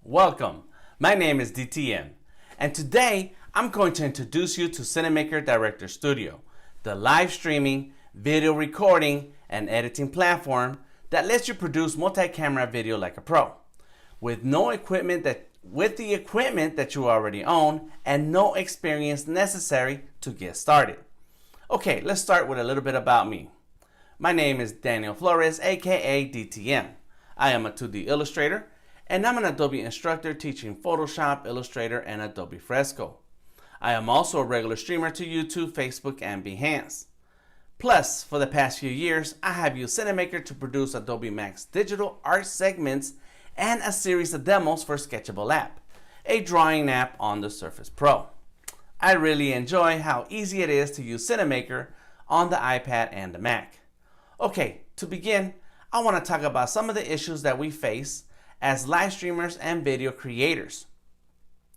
Welcome, my name is DTM, and today I'm going to introduce you to Cinamaker Director Studio, the live streaming, video recording, and editing platform that lets you produce multi-camera video like a pro, with the equipment that you already own and no experience necessary to get started. Okay, let's start with a little bit about me. My name is Daniel Flores, aka DTM. I am a 2D illustrator, and I'm an Adobe instructor teaching Photoshop, Illustrator, and Adobe Fresco. I am also a regular streamer to YouTube, Facebook, and Behance. Plus, for the past few years, I have used Cinamaker to produce Adobe Max digital art segments and a series of demos for Sketchable app, a drawing app on the Surface Pro. I really enjoy how easy it is to use Cinamaker on the iPad and the Mac. Okay, to begin, I want to talk about some of the issues that we face as live streamers and video creators.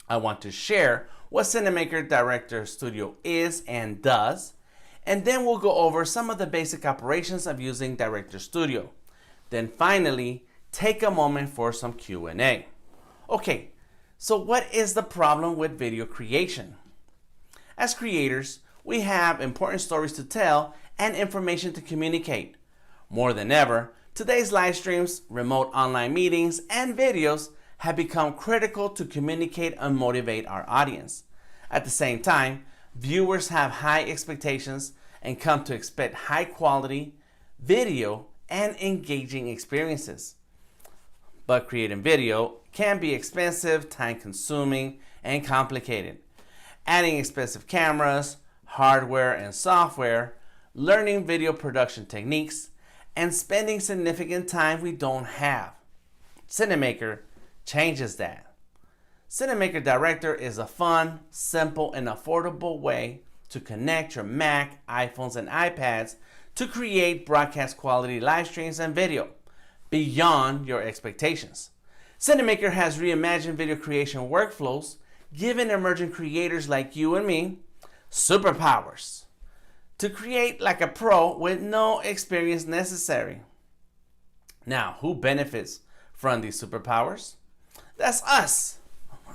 I want to share what Cinamaker Director Studio is and does, and then we'll go over some of the basic operations of using Director Studio. Then finally, take a moment for some Q&A. Okay, so what is the problem with video creation? As creators, we have important stories to tell and information to communicate. More than ever, today's live streams, remote online meetings, and videos have become critical to communicate and motivate our audience. At the same time, viewers have high expectations and come to expect high quality video and engaging experiences. But creating video can be expensive, time consuming, and complicated. Adding expensive cameras, hardware, and software, learning video production techniques, and spending significant time we don't have. Cinamaker changes that. Cinamaker Director is a fun, simple, and affordable way to connect your Mac, iPhones, and iPads to create broadcast quality live streams and video beyond your expectations. Cinamaker has reimagined video creation workflows, giving emerging creators like you and me superpowers to create like a pro with no experience necessary. Now, who benefits from these superpowers? That's us,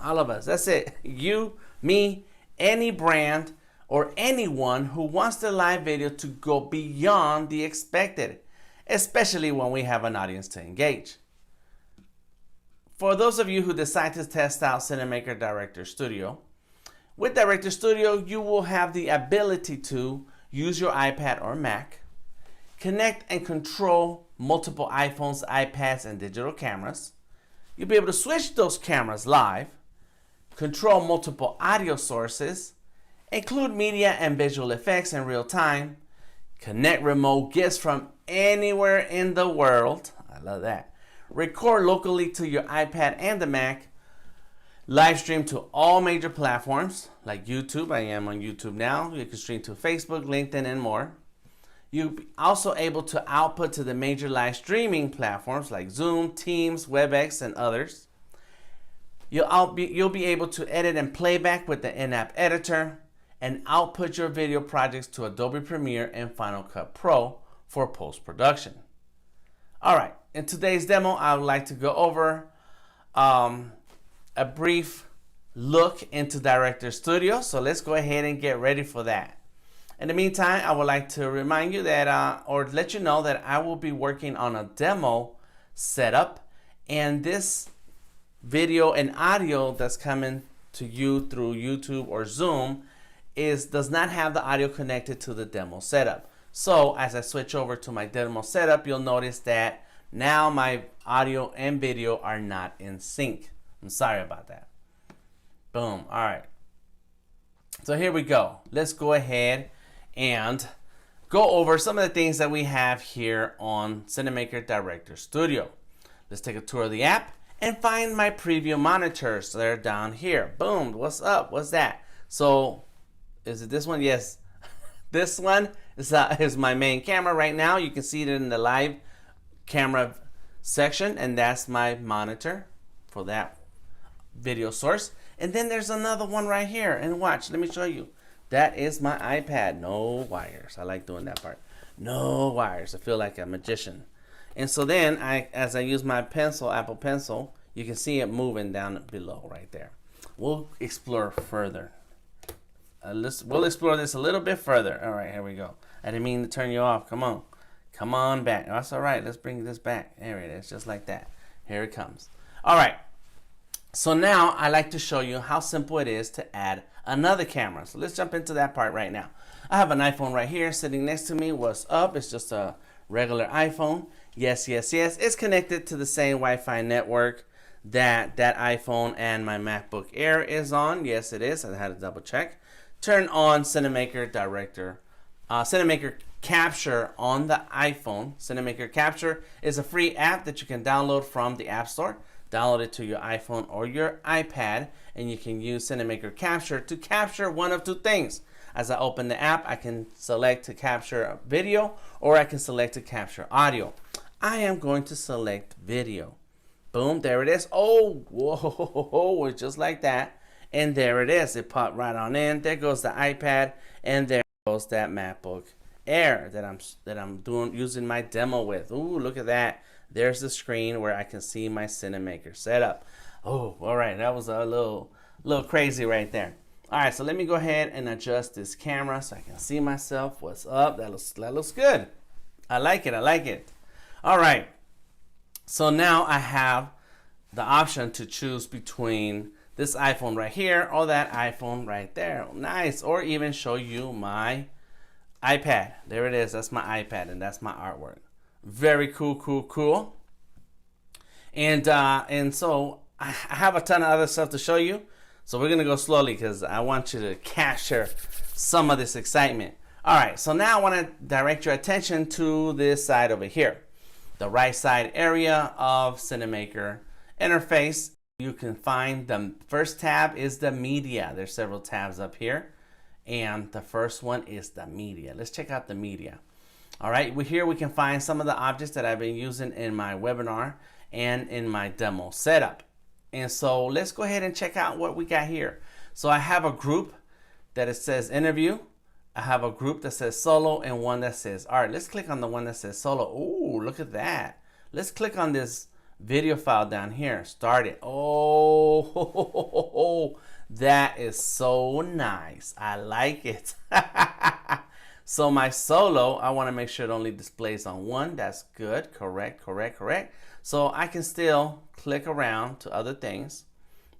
all of us. That's it. You, me, any brand, or anyone who wants their live video to go beyond the expected, especially when we have an audience to engage. For those of you who decide to test out Cinamaker Director Studio, with Director Studio, you will have the ability to use your iPad or Mac, connect and control multiple iPhones, iPads, and digital cameras. You'll be able to switch those cameras live, control multiple audio sources, include media and visual effects in real time, connect remote gifts from anywhere in the world. I love that. Record locally to your iPad and the Mac, live stream to all major platforms like YouTube. I am on YouTube now. You can stream to Facebook, LinkedIn, and more. You're also able to output to the major live streaming platforms like Zoom, Teams, WebEx, and others. You'll be able to edit and playback with the in-app editor and output your video projects to Adobe Premiere and Final Cut Pro for post-production. All right, in today's demo, I would like to go over a brief look into Director Studio. So let's go ahead and get ready for that. In the meantime, I would like to remind you that, or let you know that I will be working on a demo setup, and this video and audio that's coming to you through YouTube or Zoom does not have the audio connected to the demo setup. So as I switch over to my demo setup, you'll notice that now my audio and video are not in sync. I'm sorry about that. Boom. All right. So here we go. Let's go ahead and go over some of the things that we have here on Cinamaker Director Studio. Let's take a tour of the app and find my preview monitors. They're down here. Boom. What's up? What's that? So is it this one? Yes. This one is my main camera right now. You can see it in the live camera section, and that's my monitor for that video source. And then there's another one right here, and watch, let me show you. That is my iPad. No wires. I like doing that part. No wires. I feel like a magician. And so then as I use my pencil, Apple Pencil, You can see it moving down below right there. We'll explore further. We'll explore this a little bit further. All right, here we go. I didn't mean to turn you off. Come on. Come on back. That's all right. Let's bring this back. There it is, just like that. Here it comes. All right. So now I like to show you how simple it is to add another camera. So let's jump into that part right now. I have an iPhone right here sitting next to me. What's up? It's just a regular iPhone. Yes, yes, yes. It's connected to the same Wi-Fi network that iPhone and my MacBook Air is on. Yes, it is. I had to double check. Turn on Cinamaker Capture on the iPhone. Cinamaker Capture is a free app that you can download from the App Store. Download it to your iPhone or your iPad, and you can use Cinamaker Capture to capture one of two things. As I open the app, I can select to capture a video, or I can select to capture audio. I am going to select video. Boom, there it is. Oh, whoa, just like that. And there it is. It popped right on in. There goes the iPad, and there goes that MacBook Air that I'm using my demo with. Ooh, look at that. There's the screen where I can see my Cinamaker setup. Oh, all right, that was a little crazy right there. All right, so let me go ahead and adjust this camera so I can see myself. What's up? That looks good. I like it. I like it. All right. So now I have the option to choose between this iPhone right here or that iPhone right there. Nice. Or even show you my iPad. There it is. That's my iPad, and that's my artwork. Very cool. And so I have a ton of other stuff to show you. So we're gonna go slowly because I want you to capture some of this excitement. All right, so now I want to direct your attention to this side over here, the right side area of Cinamaker interface. You can find the first tab is the media. There's several tabs up here, and the first one is the media. Let's check out the media. All right, here we can find some of the objects that I've been using in my webinar and in my demo setup. And so let's go ahead and check out what we got here. So I have a group that it says interview. I have a group that says solo and one that says art. Let's click on the one that says solo. Oh, look at that. Let's click on this video file down here. Start it. Oh, that is so nice. I like it. So my solo, I want to make sure it only displays on one. That's good. Correct. So I can still click around to other things.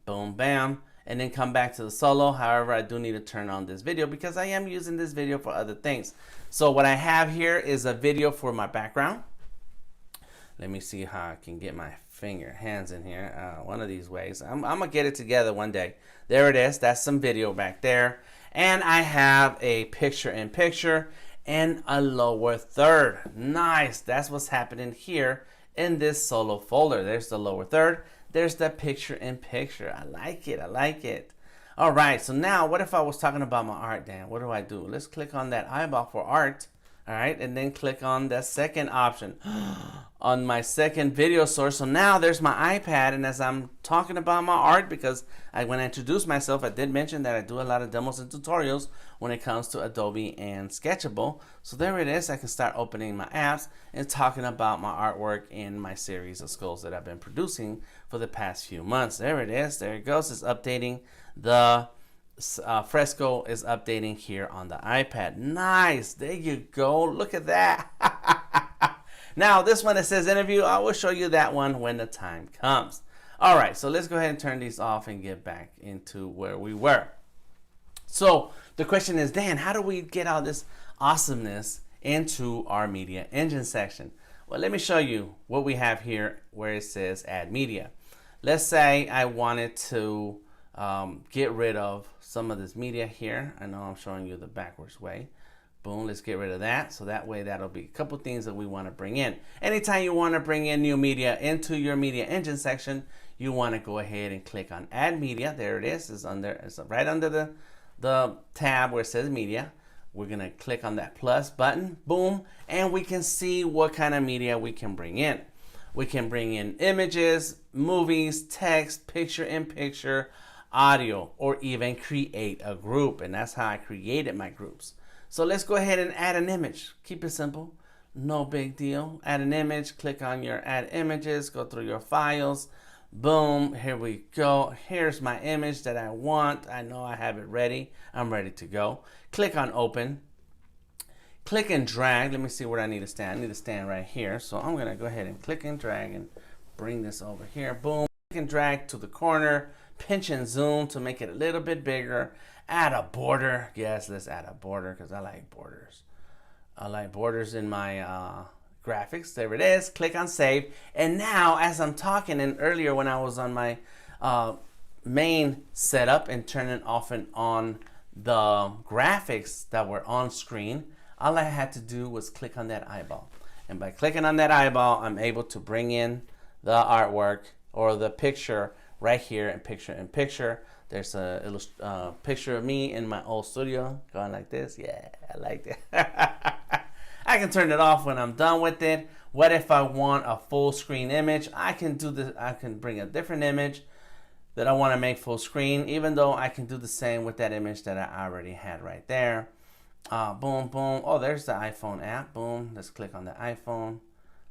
Boom, bam. And then come back to the solo. However, I do need to turn on this video because I am using this video for other things. So what I have here is a video for my background. Let me see how I can get my hands in here. One of these ways. I'm going to get it together one day. There it is. That's some video back there. And I have a picture-in-picture and a lower third. Nice. That's what's happening here in this solo folder. There's the lower third. There's the picture-in-picture. I like it. All right. So now what if I was talking about my art, Dan? What do? Let's click on that eyeball for art. All right. And then click on the second option on my second video source. So now there's my iPad. And as I'm talking about my art, because when I introduced myself, I did mention that I do a lot of demos and tutorials when it comes to Adobe and Sketchable. So there it is. I can start opening my apps and talking about my artwork in my series of skulls that I've been producing for the past few months. There it is. There it goes. It's updating. The fresco is updating here on the iPad. Nice. There you go. Look at that. Now this one that says interview, I will show you that one when the time comes. All right, so let's go ahead and turn these off and get back into where we were. So the question is, Dan, how do we get all this awesomeness into our media engine section? Well, let me show you what we have here where it says add media. Let's say I wanted to get rid of some of this media here. I know I'm showing you the backwards way. Boom, let's get rid of that. So that way that'll be a couple things that we want to bring in. Anytime you want to bring in new media into your media engine section, you want to go ahead and click on add media. There it is. It's right under the tab where it says media. We're going to click on that plus button. Boom. And we can see what kind of media we can bring in. We can bring in images, movies, text, picture-in-picture, audio, or even create a group. And that's how I created my groups. So let's go ahead and add an image. Keep it simple. No big deal. Add an image. Click on your add images. Go through your files. Boom, here we go. Here's my image that I want. I know I have it ready. I'm ready to go. Click on open. Click and drag. Let me see where I need to stand. I need to stand right here. So I'm going to go ahead and click and drag and bring this over here. Boom. Click and drag to the corner. Pinch and zoom to make it a little bit bigger. Add a border. Yes, let's add a border because I like borders. I like borders in my graphics. There it is. Click on save. And now as I'm talking, and earlier when I was on my main setup and turning off and on the graphics that were on screen, all I had to do was click on that eyeball. And by clicking on that eyeball, I'm able to bring in the artwork or the picture right here in picture in picture. There's a picture of me in my old studio going like this. Yeah, I like that. I can turn it off when I'm done with it. What if I want a full screen image? I can do this. I can bring a different image that I want to make full screen, even though I can do the same with that image that I already had right there. Boom, boom. Oh, there's the iPhone app. Boom. Let's click on the iPhone.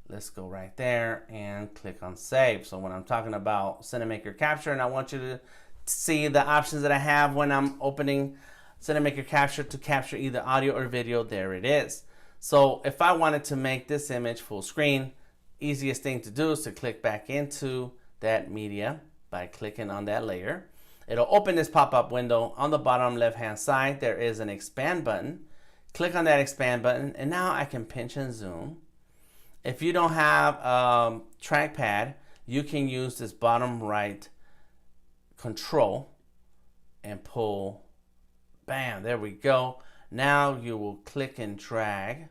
Let's go right there and click on save. So when I'm talking about Cinamaker Capture and I want you to see the options that I have when I'm opening Cinamaker Capture to capture either audio or video, there it is. So if I wanted to make this image full screen, easiest thing to do is to click back into that media by clicking on that layer. It'll open this pop-up window. On the bottom left-hand side, there is an expand button. Click on that expand button, and now I can pinch and zoom. If you don't have a trackpad, you can use this bottom right control and pull. Bam, there we go. Now you will click and drag,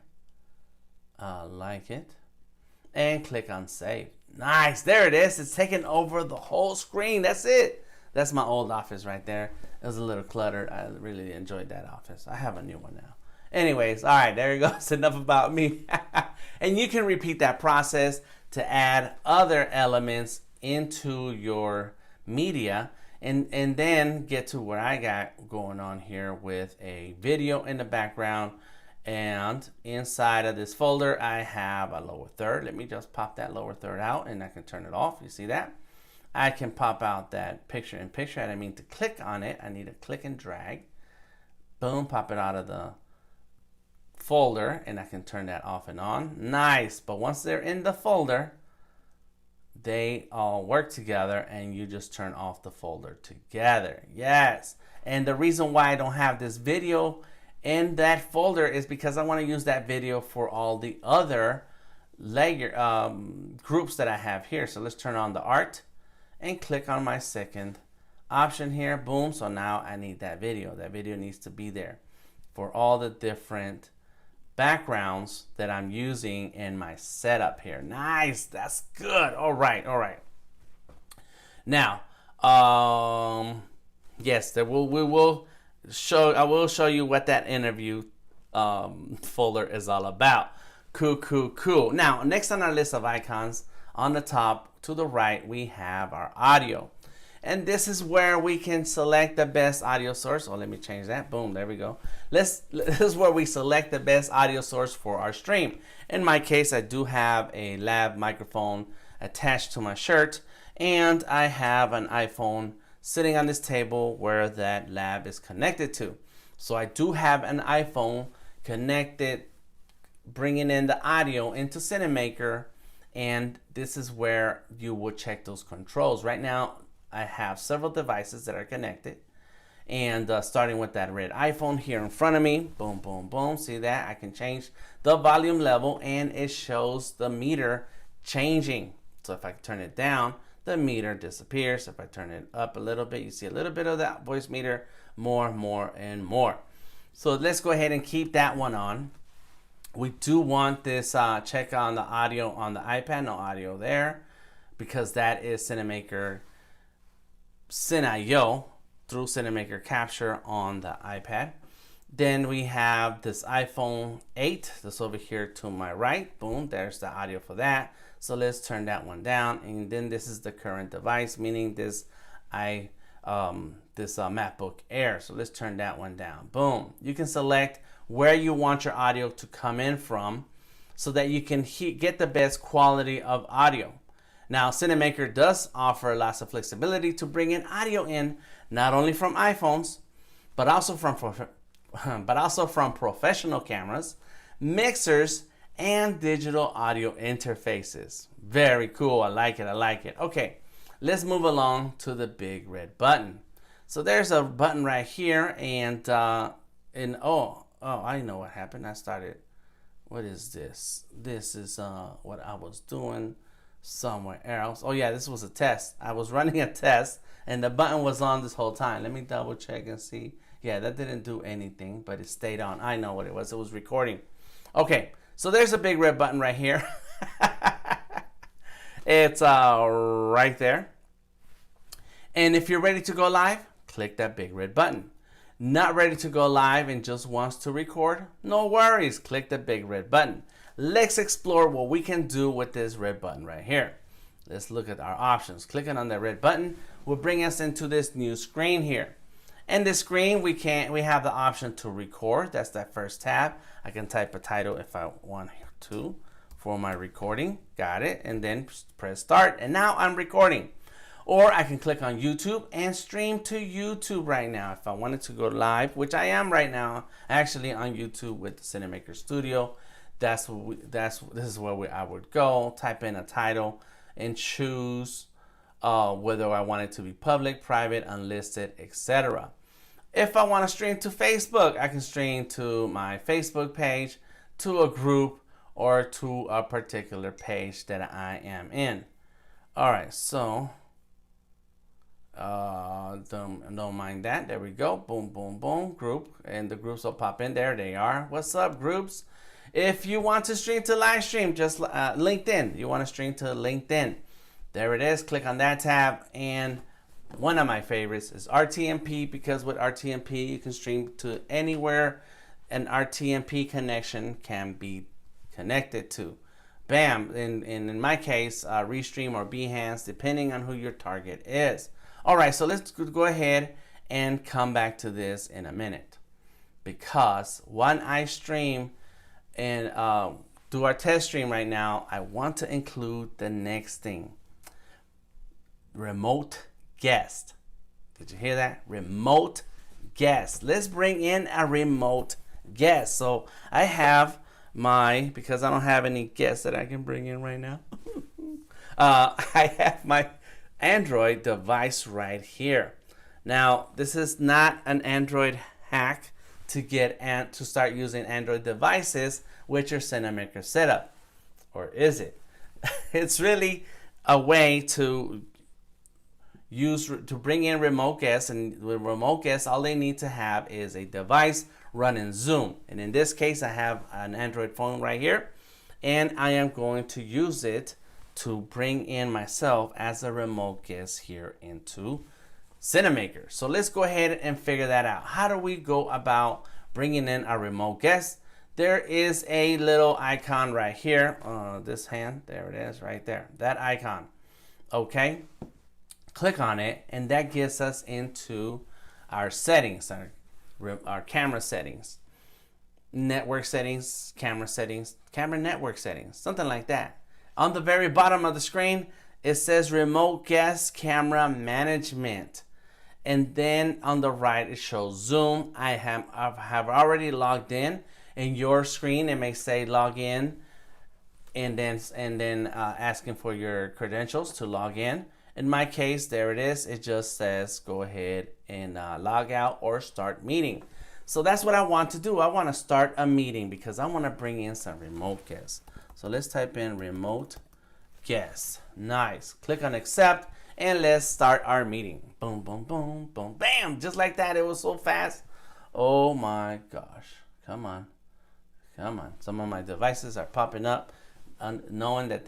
like it, and click on save. Nice, there it is. It's taking over the whole screen. That's it. That's my old office right there. It was a little cluttered. I really enjoyed that office. I have a new one now. Anyways, all right, there you go. It's enough about me. And you can repeat that process to add other elements into your media and then get to what I got going on here with a video in the background. And inside of this folder, I have a lower third. Let me just pop that lower third out and I can turn it off. You see that? I can pop out that picture in picture. I didn't mean to click on it. I need to click and drag. Boom, pop it out of the folder and I can turn that off and on. Nice, but once they're in the folder, they all work together and you just turn off the folder together. Yes, and the reason why I don't have this video in that folder is because I want to use that video for all the other layer groups that I have here. So let's turn on the art and click on my second option here. Boom. So now I need that video. That video needs to be there for all the different backgrounds that I'm using in my setup here. Nice. That's good. All right. All right. Now, yes, I will show you what that interview folder is all about. Cool, cool, cool. Now, next on our list of icons, on the top to the right, we have our audio. And this is where we can select the best audio source. Oh, let me change that. Boom, there we go. This is where we select the best audio source for our stream. In my case, I do have a lav microphone attached to my shirt, and I have an iPhone sitting on this table where that lav is connected to. So I do have an iPhone connected, bringing in the audio into Cinamaker, and this is where you would check those controls. Right now, I have several devices that are connected, and starting with that red iPhone here in front of me, boom, boom, boom. See that? I can change the volume level, and it shows the meter changing. So if I turn it down, the meter disappears. If I turn it up a little bit, you see a little bit of that voice meter, more, and more. So let's go ahead and keep that one on. We do want this check on the audio on the iPad, no audio there, because that is Cinamaker Cin.io through Cinamaker Capture on the iPad. Then we have this iPhone 8 that's over here to my right. Boom, there's the audio for that. So let's turn that one down, and then this is the current device, meaning this MacBook Air. So let's turn that one down. Boom. You can select where you want your audio to come in from so that you can get the best quality of audio. Now, Cinamaker does offer lots of flexibility to bring in audio in, not only from iPhones, but also from professional cameras, mixers, and digital audio interfaces. Very cool. I like it. I like it. Okay, let's move along to the big red button. So there's a button right here, and oh, I know what happened. I started. What is this? This is what I was doing somewhere else. Oh yeah, this was a test. I was running a test, and the button was on this whole time. Let me double check and see. Yeah, that didn't do anything, but it stayed on. I know what it was. It was recording. Okay, so there's a big red button right here. It's right there. And if you're ready to go live, click that big red button. Not ready to go live and just wants to record? No worries, click the big red button. Let's explore what we can do with this red button right here. Let's look at our options. Clicking on the red button will bring us into this new screen here. In this screen, we have the option to record. That's that first tab. I can type a title if I want to for my recording. Got it. And then press start. And now I'm recording. Or I can click on YouTube and stream to YouTube right now. If I wanted to go live, which I am right now, actually on YouTube with the Cinamaker Studio. This is where I would go. Type in a title and choose whether I want it to be public, private, unlisted, etc. If I want to stream to Facebook, I can stream to my Facebook page, to a group, or to a particular page that I am in. All right, so don't mind that. There we go. Boom, boom, boom. Group, and the groups will pop in. There they are. What's up, groups? If you want to stream to live stream, just LinkedIn. You want to stream to LinkedIn. There it is. Click on that tab. And one of my favorites is Rtmp, because with Rtmp you can stream to anywhere an Rtmp connection can be connected to. Bam. In my case, Restream or Behance, depending on who your target is. All right, so let's go ahead and come back to this in a minute, because when I stream and do our test stream right now, I want to include the next thing. Remote guest. Did you hear that? Remote guest. Let's bring in a remote guest. So I have because I don't have any guests that I can bring in right now. I have my Android device right here. Now, this is not an Android hack to start using Android devices with your Cinamaker setup, or is it? It's really a way to bring in remote guests, and with remote guests, all they need to have is a device running Zoom. And in this case, I have an Android phone right here, and I am going to use it to bring in myself as a remote guest here into Cinamaker. So let's go ahead and figure that out. How do we go about bringing in a remote guest? There is a little icon right here. This hand, there it is right there. That icon. Okay. Click on it, and that gets us into our settings, our camera settings, network settings, camera network settings, something like that. On the very bottom of the screen, it says remote guest camera management. And then on the right, it shows Zoom. I have already logged in. In your screen, it may say log in, and then asking for your credentials to log in. In my case, there it is. It just says go ahead and log out or start meeting. So that's what I want to do. I want to start a meeting because I want to bring in some remote guests. So let's type in remote guest. Nice. Click on accept, and let's start our meeting. Boom, boom, boom, boom, bam. Just like that. It was so fast. Oh my gosh. Come on. Come on. Some of my devices are popping up, knowing that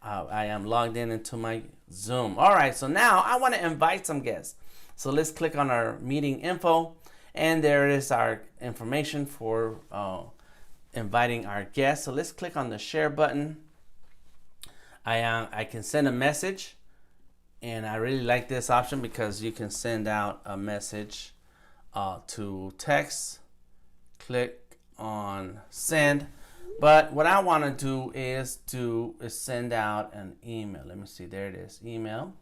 I am logged into my Zoom. All right, so now I want to invite some guests. So let's click on our meeting info, and there is our information for inviting our guests. So let's click on the share button. I can send a message, and I really like this option because you can send out a message to text. Click on send. But what I want to do is send out an email. Let me see. There it is. Email.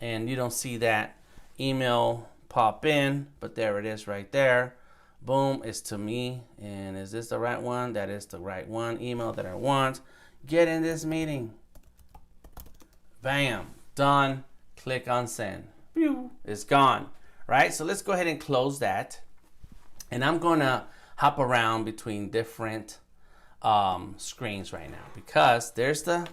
And you don't see that email pop in, but there it is right there. Boom, it's to me. And is this the right one? That is the right one. Email that I want. Get in this meeting. Bam, done. Click on send. Pew, it's gone. Right? So let's go ahead and close that. And I'm gonna hop around between different screens right now, because there's the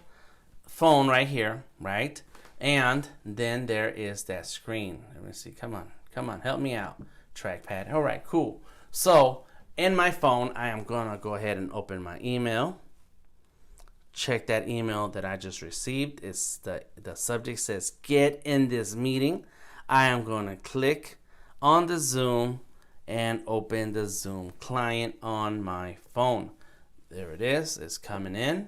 phone right here, right? And then there is that screen. Let me see. Come on, help me out. Trackpad. All right, cool. So in my phone, I am gonna go ahead and open my email. Check that email that I just received. It's the subject says get in this meeting. I am gonna click on the Zoom and open the Zoom client on my phone. There it is. It's coming in.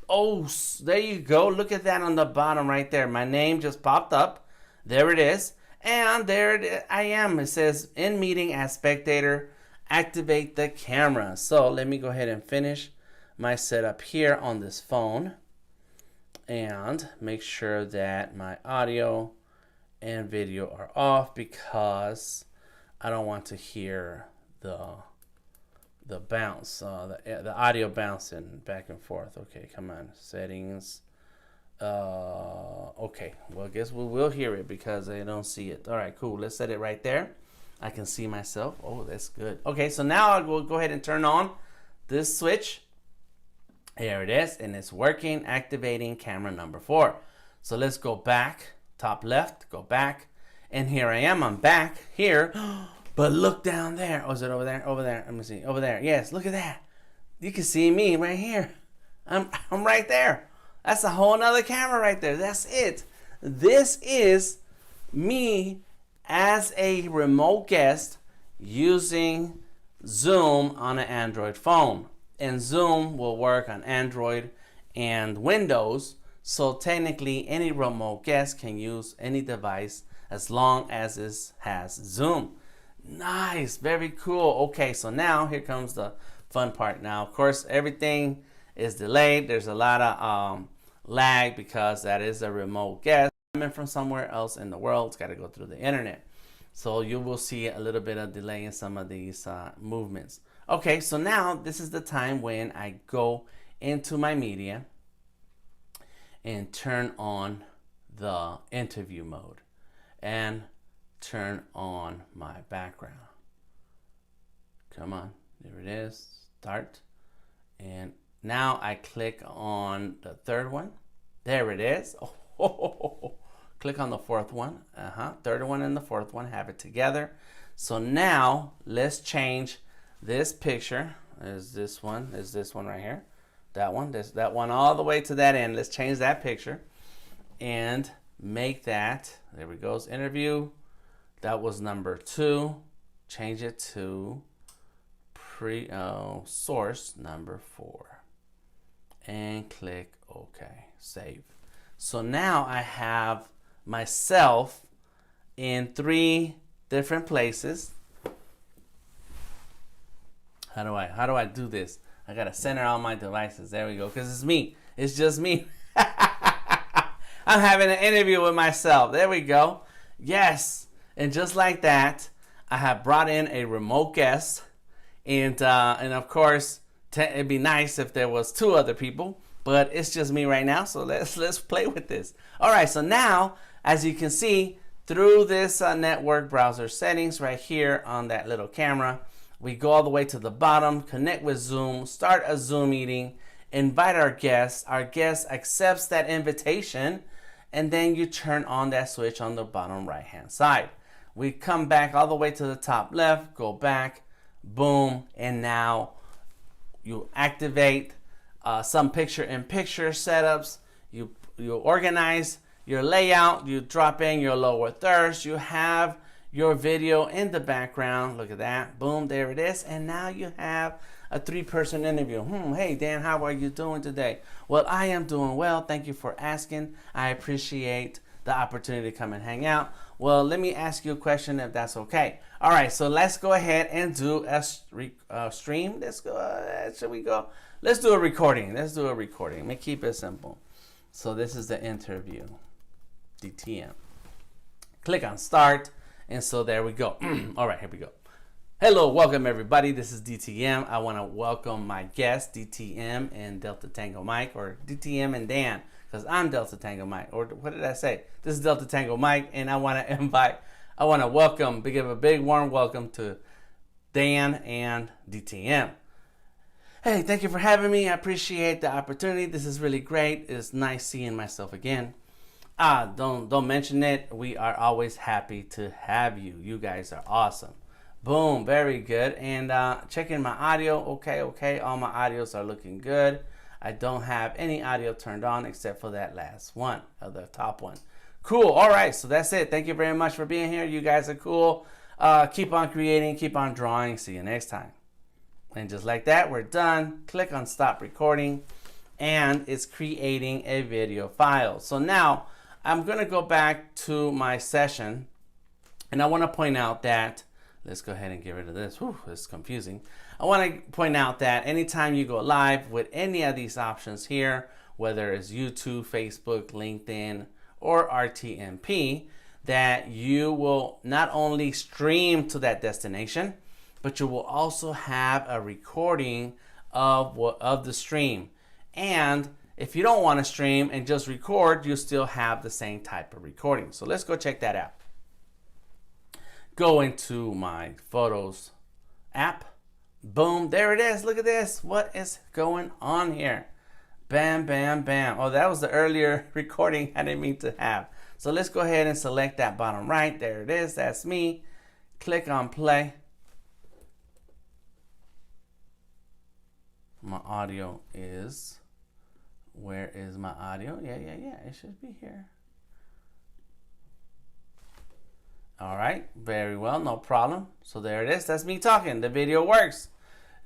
Oh, there you go. Look at that on the bottom right there. My name just popped up. There it is. And there I am. It says in meeting as spectator, activate the camera. So let me go ahead and finish my setup here on this phone and make sure that my audio and video are off, because I don't want to hear the bounce, the audio bouncing back and forth. Okay, come on, settings. Okay, well, I guess we will hear it because I don't see it. All right, cool. Let's set it right there. I can see myself. Oh, that's good. Okay, so now I will go ahead and turn on this switch. There it is, and it's working, activating camera number 4. So let's go back, top left, go back, and here I am. I'm back here. But look down there. Oh, is it over there? Over there. Let me see. Over there. Yes, look at that. You can see me right here. I'm right there. That's a whole nother camera right there. That's it. This is me as a remote guest using Zoom on an Android phone. And Zoom will work on Android and Windows. So technically, any remote guest can use any device as long as it has Zoom. Nice, very cool. Okay, so now here comes the fun part. Now, of course, everything is delayed. There's a lot of lag because that is a remote guest coming from somewhere else in the world. It's got to go through the internet. So you will see a little bit of delay in some of these movements. Okay, so now this is the time when I go into my media and turn on the interview mode and turn on my background. Come on, there it is, start. And now I click on the third one. There it is. Oh, click on the fourth one. Third one and the fourth one, have it together. So now let's change this picture. Is this one right here? That one, that one all the way to that end. Let's change that picture and make that, there we go, interview. That was number 2. Change it to source number 4 and click OK, save. So now I have myself in 3 different places. How do I do this? I gotta center all my devices. There we go, because it's me. It's just me. I'm having an interview with myself. There we go. Yes. And just like that, I have brought in a remote guest. And of course, it'd be nice if there was 2 other people, but it's just me right now. So let's play with this. All right. So now, as you can see, through this network browser settings right here on that little camera, we go all the way to the bottom, connect with Zoom, start a Zoom meeting, invite our guest. Our guest accepts that invitation, and then you turn on that switch on the bottom right-hand side. We come back all the way to the top left, go back, boom, and now you activate some picture-in-picture setups. You organize your layout, you drop in your lower thirds, you have your video in the background. Look at that. Boom, there it is. And now you have a 3-person interview. Hey, Dan, how are you doing today? Well, I am doing well. Thank you for asking. I appreciate the opportunity to come and hang out. Well, let me ask you a question if that's okay. All right, so let's go ahead and do a stream. Let's go, should we go? Let's do a recording. Let's do a recording. Let me keep it simple. So this is the interview, DTM. Click on start, and so there we go. All right, here we go. Hello, welcome everybody. This is DTM. I want to welcome my guest, DTM and Delta Tango Mike, or DTM and Dan, because I'm Delta Tango Mike. Or what did I say? This is Delta Tango Mike, and I want to welcome, give a big warm welcome to Dan and DTM. Hey, thank you for having me. I appreciate the opportunity. This is really great. It's nice seeing myself again. Don't mention it. We are always happy to have you. You guys are awesome. Boom, very good. And checking my audio. Okay. All my audios are looking good. I don't have any audio turned on except for that last one, or the top one. Cool. All right, so that's it. Thank you very much for being here. You guys are cool. Keep on creating, keep on drawing. See you next time. And just like that, we're done. Click on stop recording, and it's creating a video file. So now I'm going to go back to my session, and I want to point out that, let's go ahead and get rid of this. Whew, it's confusing. I want to point out that anytime you go live with any of these options here, whether it's YouTube, Facebook, LinkedIn, or Rtmp, that you will not only stream to that destination, but you will also have a recording of the stream. And if you don't want to stream and just record, you still have the same type of recording. So let's go check that out. Go into my Photos app. Boom, there it is. Look at this. What is going on here? Bam, bam, bam. Oh, that was the earlier recording I didn't mean to have. So let's go ahead and select that bottom right. There it is. That's me. Click on play. My audio is, where is my audio? Yeah. It should be here. All right, very well, no problem. So there it is. That's me talking. The video works.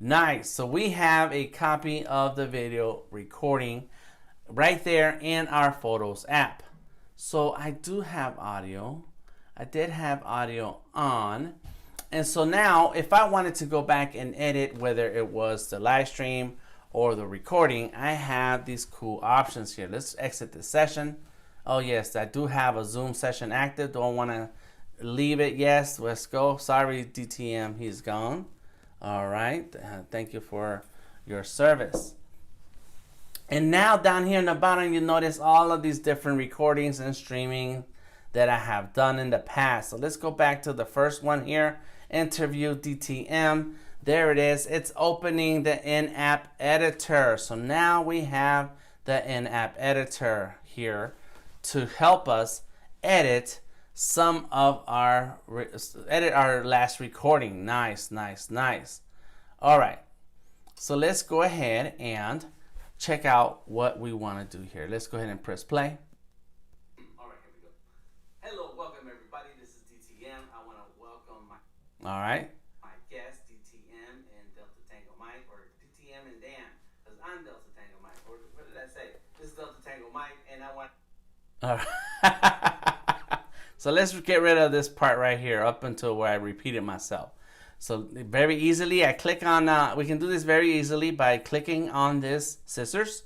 Nice. So we have a copy of the video recording right there in our Photos app. So I do have audio. I did have audio on. And so now if I wanted to go back and edit, whether it was the live stream or the recording, I have these cool options here. Let's exit the session. Oh yes, I do have a Zoom session active. Don't want to leave it. Yes, let's go. Sorry, DTM, he's gone. All right, thank you for your service. And now down here in the bottom, you notice all of these different recordings and streaming that I have done in the past. So let's go back to the first one here, interview DTM. There it is. It's opening the in-app editor. So now we have the in-app editor here to help us edit some of our last recording. Nice. All right, so let's go ahead and check out what we want to do here. Let's go ahead and press play. All right, here we go. Hello, welcome everybody. This is DTM. I want to welcome my guest, DTM and Delta Tango Mike, or DTM and Dan, because I'm Delta Tango Mike. Or what did I say? This is Delta Tango Mike, and I want. All right. So let's get rid of this part right here up until where I repeated myself. So very easily, I click on, we can do this very easily by clicking on this scissors.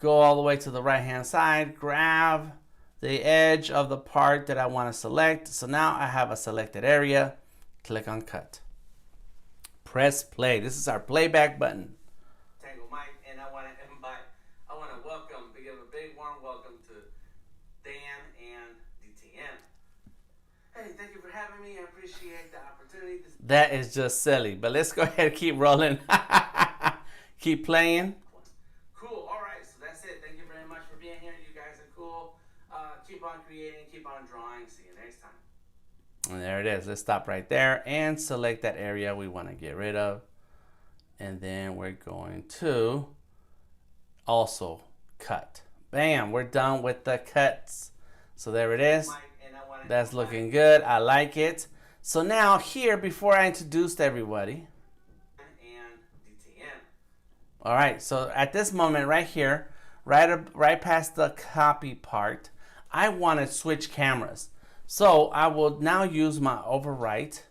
Go all the way to the right hand side, grab the edge of the part that I want to select. So now I have a selected area. Click on cut. Press play. This is our playback button. Tango Mike, and I want to welcome, give a big warm welcome to Dan and DTM. Hey, thank you for having me. I appreciate the opportunity. That is just silly, but let's go ahead and keep rolling. Keep playing. Cool. All right, so that's it. Thank you very much for being here. You guys are cool. Keep on creating, keep on drawing. See you next time. And there it is. Let's stop right there and select that area we want to get rid of. And then we're going to also cut. Bam, we're done with the cuts. So there it is. That's looking good. I like it. So now here, before I introduced everybody, all right, so at this moment right here, right past the copy part, I want to switch cameras. So I will now use my overwrite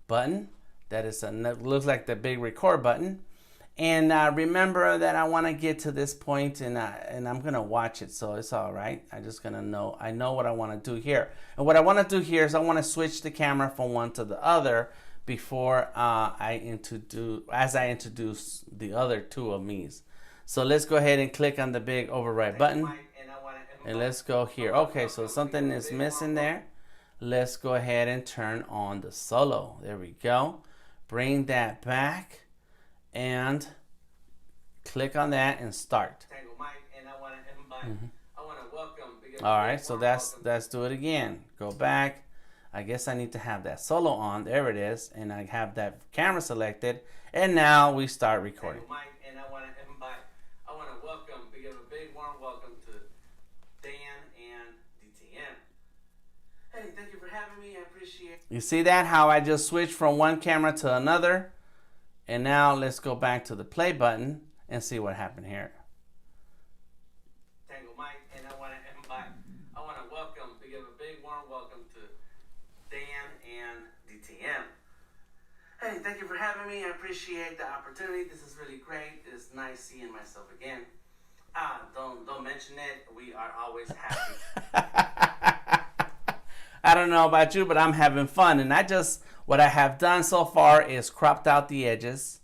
button. That is looks like the big record button. And remember that I want to get to this point, and I'm gonna watch it, so it's all right. I know what I want to do here. And what I want to do here is I want to switch the camera from one to the other before I introduce the other two of me's. So let's go ahead and click on the big overwrite button, and let's go here. Okay, so something is missing there. Let's go ahead and turn on the solo. There we go. Bring that back and click on that and start. All right, so let's do it again. Go back. I guess I need to have that solo on. There it is, and I have that camera selected, and now we start recording. And I want to give a big warm welcome to Dan and DTM. Hey, thank you for having me. I appreciate it. You see that? How I just switched from one camera to another? And now let's go back to the play button and see what happened here. Tango Mike, and I want to give a big warm welcome to Dan and DTM. Hey, thank you for having me. I appreciate the opportunity. This is really great. It's nice seeing myself again. Don't mention it. We are always happy. I don't know about you, but I'm having fun. And what I have done so far is cropped out the edges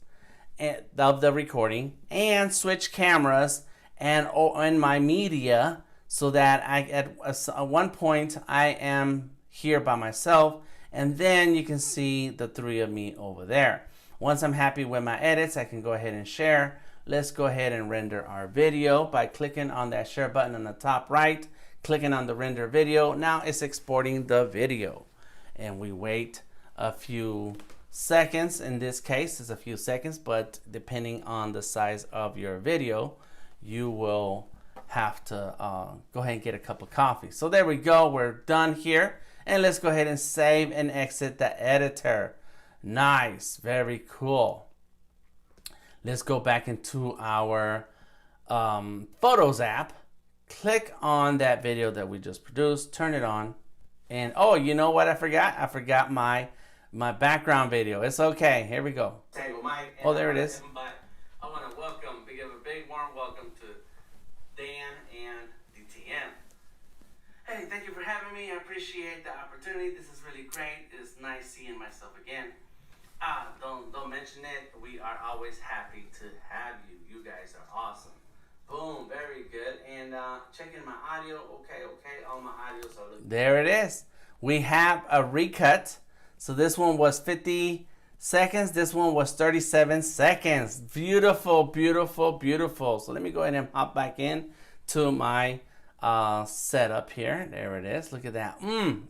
of the recording and switch cameras and in my media so that at one point I am here by myself, and then you can see the three of me over there. Once I'm happy with my edits, I can go ahead and share. Let's go ahead and render our video by clicking on that share button on the top right, clicking on the render video. Now it's exporting the video, and we wait a few seconds. In this case, it's a few seconds, but depending on the size of your video, you will have to go ahead and get a cup of coffee. So there we go, we're done here. And let's go ahead and save and exit the editor. Nice, very cool. Let's go back into our Photos app. Click on that video that we just produced, turn it on. And oh, you know what I forgot? I forgot my background video. It's okay, here we go. Oh, there it is. I want to give a big warm welcome to Dan and DTM. Hey, thank you for having me. I appreciate the opportunity. This is really great. It's nice seeing myself again. Don't mention it. We are always happy to have you. You guys are awesome. Boom, very good. And checking my audio. Okay, all my audios are looking. There it is. We have a recut. So this one was 50 seconds. This one was 37 seconds. Beautiful, beautiful, beautiful. So let me go ahead and hop back in to my setup here. There it is. Look at that.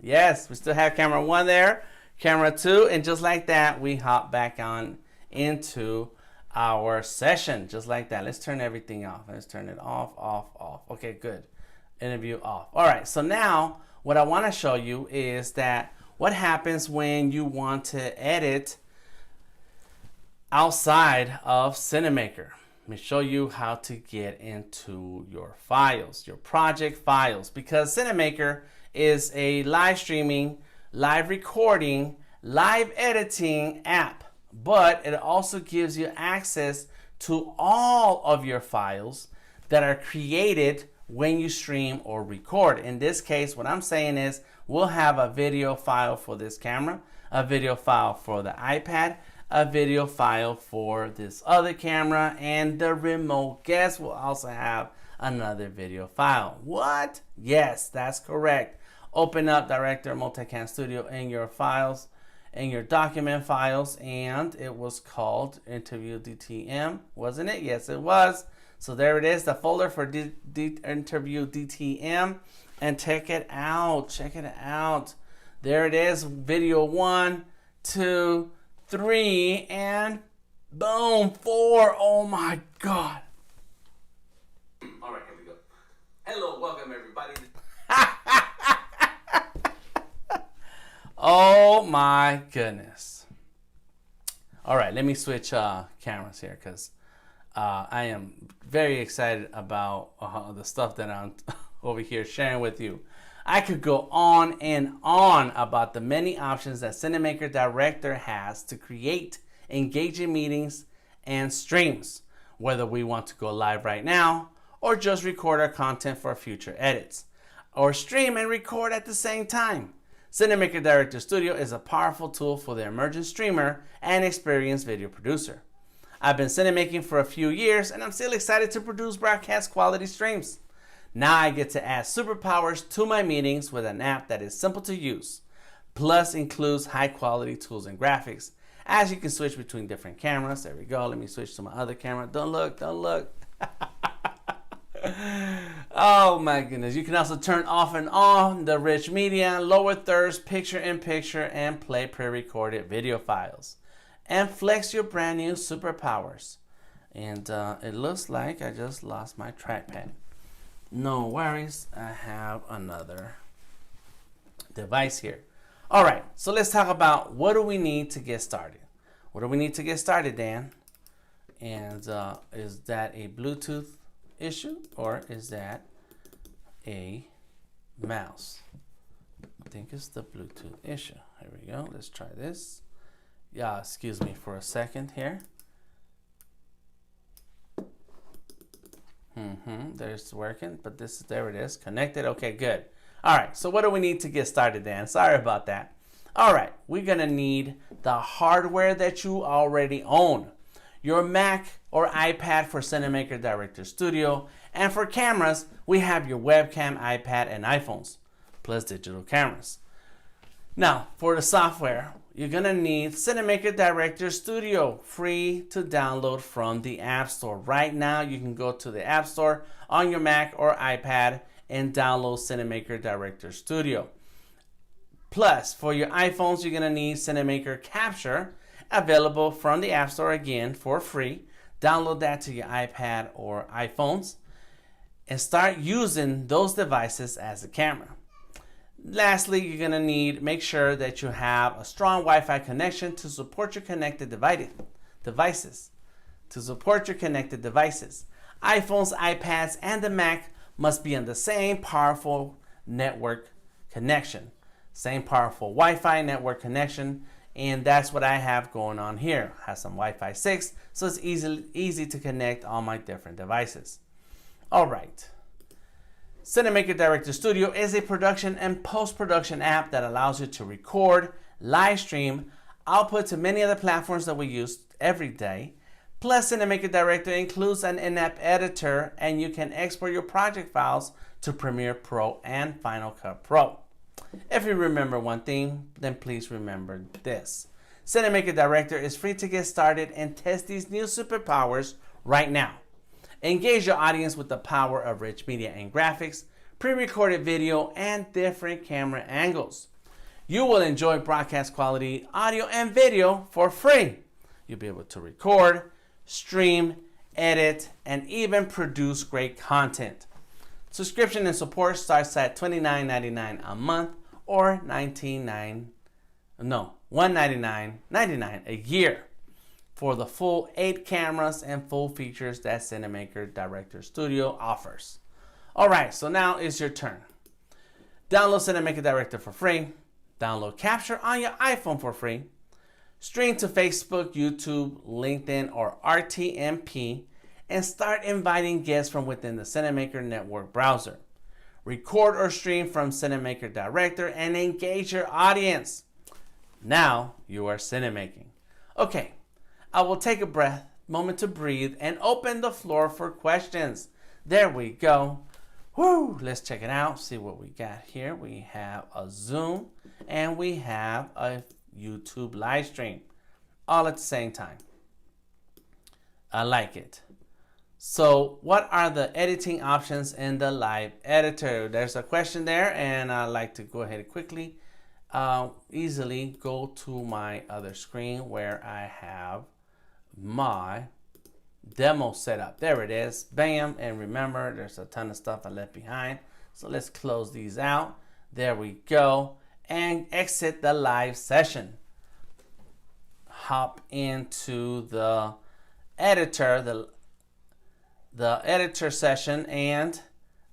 Yes, we still have camera 1 there, camera 2, and just like that, we hop back on into our session, just like that. Let's turn everything off. Let's turn it off, off. Okay, good. Interview off. All right, so now what I want to show you is that what happens when you want to edit outside of Cinamaker. Let me show you how to get into your files, your project files, because Cinamaker is a live streaming, live recording, live editing app, but it also gives you access to all of your files that are created when you stream or record. In this case, what I'm saying is we'll have a video file for this camera, a video file for the iPad, a video file for this other camera, and the remote guest will also have another video file. What? Yes, that's correct. Open up Director Multicam Studio in your files, in your document files, and it was called Interview DTM, wasn't it? Yes, it was. So there it is, the folder for Interview DTM, and check it out. Check it out. There it is, video 1, 2, 3, and boom, 4. Oh my God. All right, here we go. Hello, welcome everybody. Oh my goodness. All right, let me switch cameras here because I am very excited about the stuff that I'm over here sharing with you. I could go on and on about the many options that Cinamaker Director has to create engaging meetings and streams, whether we want to go live right now or just record our content for future edits, or stream and record at the same time. Cinamaker Director Studio is a powerful tool for the emerging streamer and experienced video producer. I've been cinemaking for a few years and I'm still excited to produce broadcast quality streams. Now I get to add SuperPowers to my meetings with an app that is simple to use, plus includes high quality tools and graphics, as you can switch between different cameras. There we go. Let me switch to my other camera. Don't look, don't look. Oh my goodness. You can also turn off and on the rich media, lower thirds, picture-in-picture, and play pre-recorded video files. And flex your brand new SuperPowers. And it looks like I just lost my trackpad. No worries, I have another device here. All right, so let's talk about what do we need to get started. What do we need to get started, Dan? And is that a Bluetooth issue or is that a mouse? I think it's the Bluetooth issue. Here we go, let's try this. Yeah, excuse me for a second here. There's working, but there it is, connected. Okay, good. All right, so what do we need to get started, Dan? Sorry about that. All right, we're gonna need the hardware that you already own. Your Mac or iPad for Cinamaker Director Studio, and for cameras, we have your webcam, iPad, and iPhones, plus digital cameras. Now, for the software, you're gonna need Cinamaker Director Studio, free to download from the App Store. Right now, you can go to the App Store on your Mac or iPad and download Cinamaker Director Studio. Plus, for your iPhones, you're gonna need Cinamaker Capture, available from the App Store again for free. Download that to your iPad or iPhones and start using those devices as a camera. Lastly, you're gonna make sure that you have a strong Wi-Fi connection to support your connected devices. iPhones, iPads, and the Mac must be on the same powerful network connection, same powerful Wi-Fi network connection, and that's what I have going on here. I have some Wi-Fi 6, so it's easy to connect all my different devices. All right. Cinamaker Director Studio is a production and post-production app that allows you to record, live stream, output to many other platforms that we use every day. Plus, Cinamaker Director includes an in-app editor, and you can export your project files to Premiere Pro and Final Cut Pro. If you remember one thing, then please remember this. Cinamaker Director is free to get started and test these new superpowers right now. Engage your audience with the power of rich media and graphics, pre-recorded video, and different camera angles. You will enjoy broadcast quality audio and video for free. You'll be able to record, stream, edit, and even produce great content. Subscription and support starts at $29.99 a month or $199.99 a year for the full 8 cameras and full features that Cinamaker Director Studio offers. All right, so now it's your turn. Download Cinamaker Director for free. Download Capture on your iPhone for free. Stream to Facebook, YouTube, LinkedIn, or Rtmp, and start inviting guests from within the Cinamaker Network browser. Record or stream from Cinamaker Director and engage your audience. Now you are cinemaking. Okay, I will take a moment to breathe, and open the floor for questions. There we go. Woo! Let's check it out, see what we got here. We have a Zoom and we have a YouTube live stream all at the same time. I like it. So what are the editing options in the live editor? There's a question there, and I'd like to go ahead and quickly easily go to my other screen where I have my demo setup. There it is. Bam. And remember, there's a ton of stuff I left behind. So let's close these out. There we go. And exit the live session. Hop into the editor, the editor session, and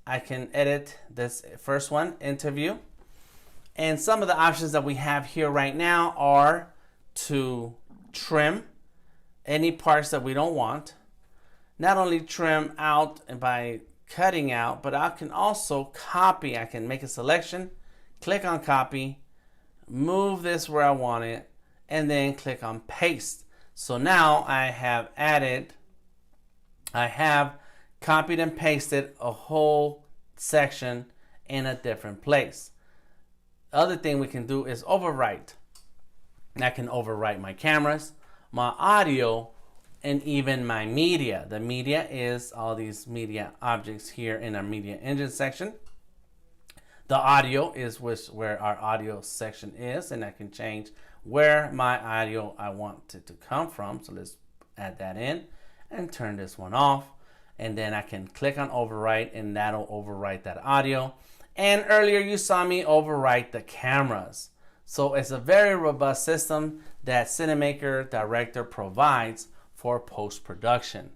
I can edit this first one, interview. And some of the options that we have here right now are to trim any parts that we don't want. Not only trim out by cutting out, but I can also copy. I can make a selection, click on copy, move this where I want it, and then click on paste. So now I have copied and pasted a whole section in a different place. The other thing we can do is overwrite. I can overwrite my cameras, my audio, and even my media. The media is all these media objects here in our media engine section. The audio is where our audio section is, and I can change where my audio I want it to come from. So let's add that in and turn this one off. And then I can click on overwrite, and that'll overwrite that audio. And earlier you saw me overwrite the cameras. So it's a very robust system that Cinamaker Director provides for post-production.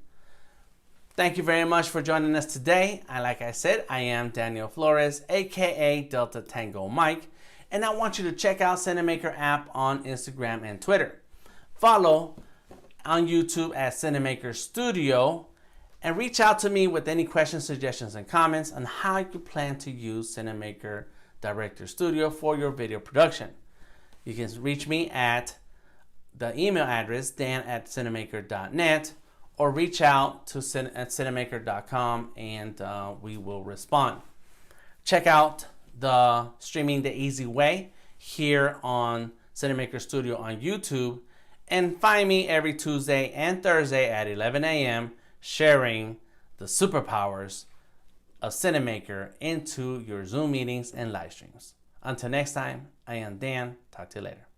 Thank you very much for joining us today. And like I said, I am Daniel Flores, aka Delta Tango Mike, and I want you to check out Cinamaker app on Instagram and Twitter. Follow on YouTube at Cinamaker Studio, and reach out to me with any questions, suggestions, and comments on how you plan to use Cinamaker Director Studio for your video production. You can reach me at the email address dan@cinamaker.net, or reach out to at cinamaker.com, and we will respond. Check out the Streaming the Easy Way here on Cinamaker Studio on YouTube, and find me every Tuesday and Thursday at 11 a.m. sharing the superpowers of Cinamaker into your Zoom meetings and live streams. Until next time, I am Dan. Talk to you later.